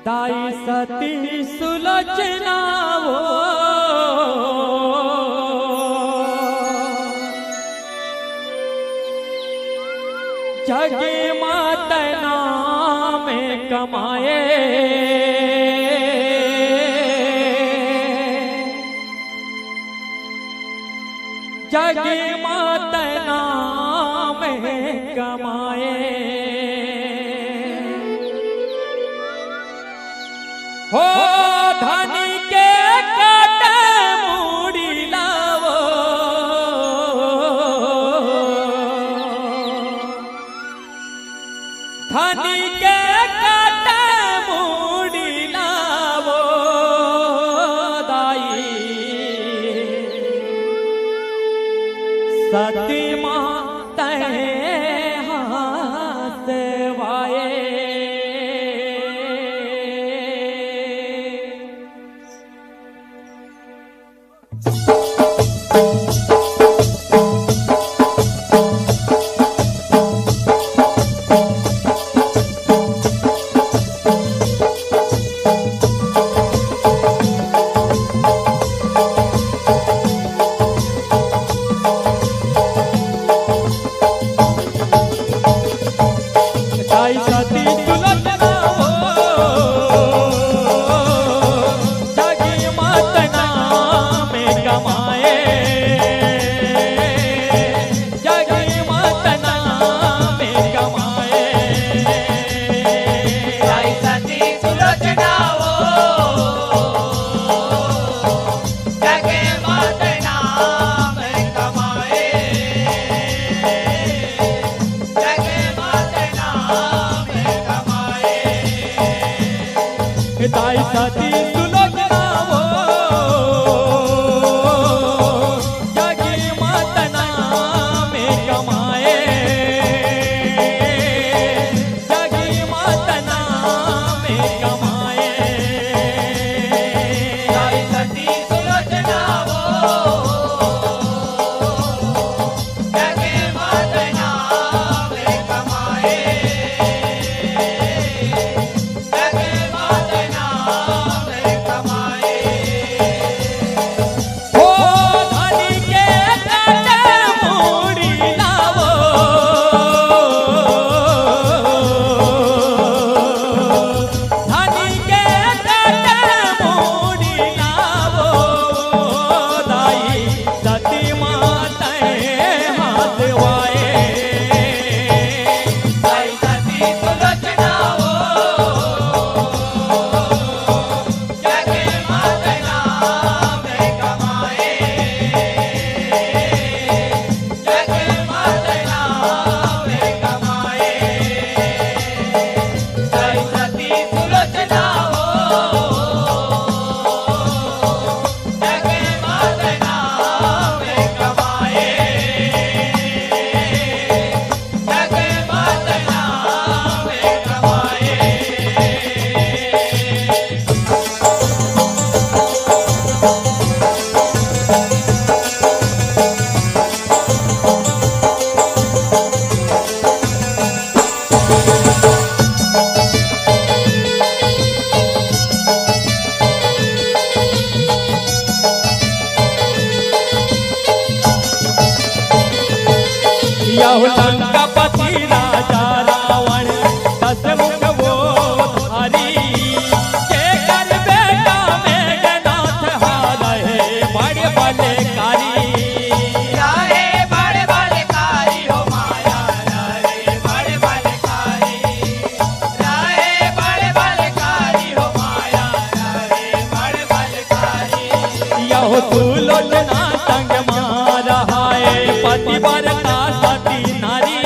दाई सती सुलोचना वो जगे माता नाम कमाए जगे माता नाम कमाए हो धनी के काटे मूड़ी लावो धनी के काटे मूड़ी लावो दाई सती माता हाथ वाए दाई सती सुलोचना वो जगी माता नाम कमाए जगी माता नाम कमाए दाई सती सुलोचना वो जगी माता नाम कमाए लंकापति राजा रावण दस मुख वो हरी के कर बेटा मेघनाथ हारे बड़े बलकारी राहे बड़े बलकारी हो माया राहे बड़े बलकारी राहे बड़े बलकारी हो माया राहे बड़े बलकारी यह सुलोचना संग मारा है पति वर का सती नारी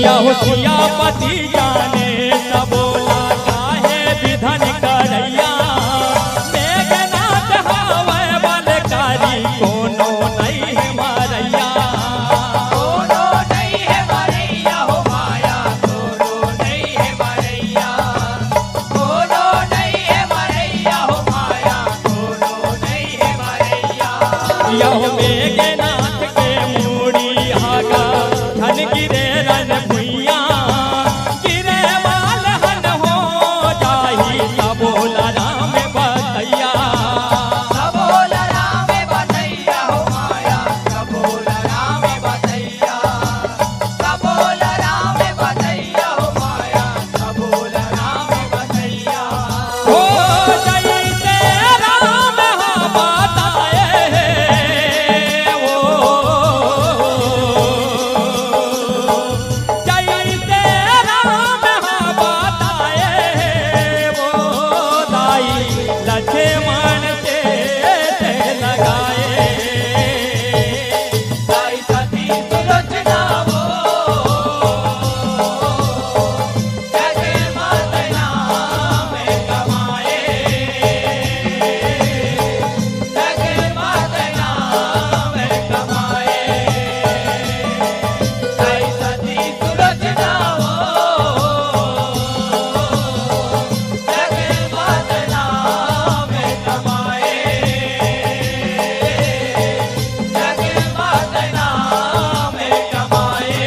यहो सियापति जाने सब बोला काहे विधन करैया मेघनाथ हावै बलकारी कोनो नहीं है मरैया कोनो नहीं है मरैया हो माया कोनो नहीं है मरैया कोनो नहीं है मरैया हो माया कोनो नहीं है मरैया यहो मेघनाथ के मूड़ी हागा धन गिरे रन भुइया गिरे बाल हन हो जाही सबोला राम बतैया सबोल राम बतैया हो माया सबोल राम बतैया सबोल राम बतैया हो माया सबोल राम बतैया हो जैसे राम बताए वो जैसे राम बताए वो दाई लक्ष्मण से लगाए साई सती सुलोचना वो जगे मात नाम कमाए जगे मात नाम कमाए साई सती सुलोचना वो जगे मात नाम कमाए जगे मात नाम कमाए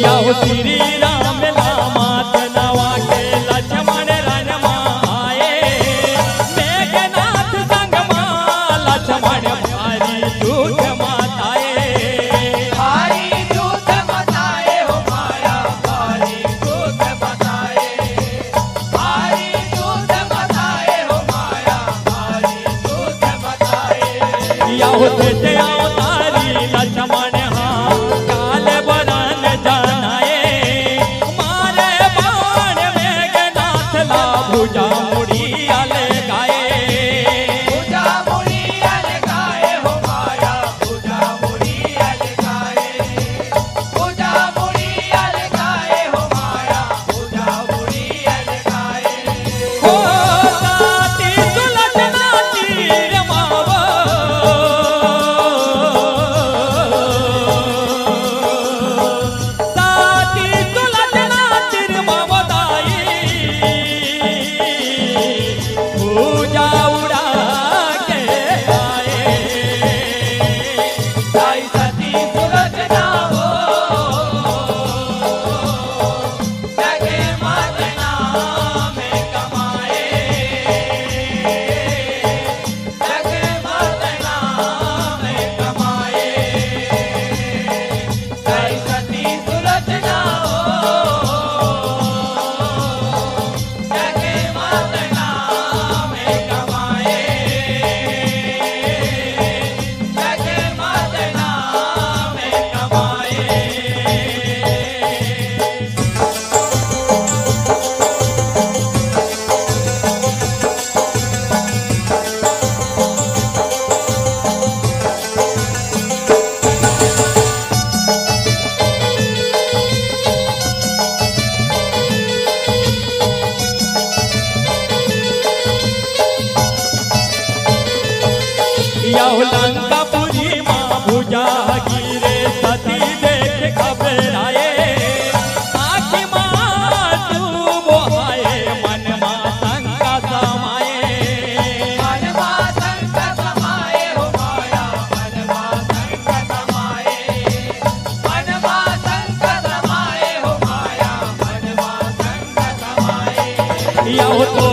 यहो श्री राम नामात नवा के लक्ष्मण रन माए मेघनाथ संग मां लक्ष्मण भारी दूध माताए भारी दूध बताए हो माया भारी दूध बताए भारी दूध बताए हो माया भारी दूध बताए यहो तेज अवतारी लक्ष्मण हाँ काल बरन जनाए मारे बाण मेघनाथ ला भुजा मुड़ी आले गाए पूजा मुड़ी अलगाए हो माया पूजा मुड़ी अलगाए पूजा मुड़ी अलगाए हो माया पूजा मुड़ी अलगाए हो साती सुलचना तीर मावो साती सुलचना तीर मावो दाई पूजा उड़ा के आए साई सती सुलोचना वो जगे मात नाम कमाए जगे मात नाम कमाए साई सती सुलोचना वो जगे मात नाम कमाए जगे मात नाम कमाए यहो लंकापुरी माँ भुजा गिरे सती देख घबराए आखि माँ डूब आए मन माँ शंका समाए मनवा संकट समाए हो माया मनवा संकट समाए मनवा संकट समाए हो माया मनवा संकट समाए यहो तो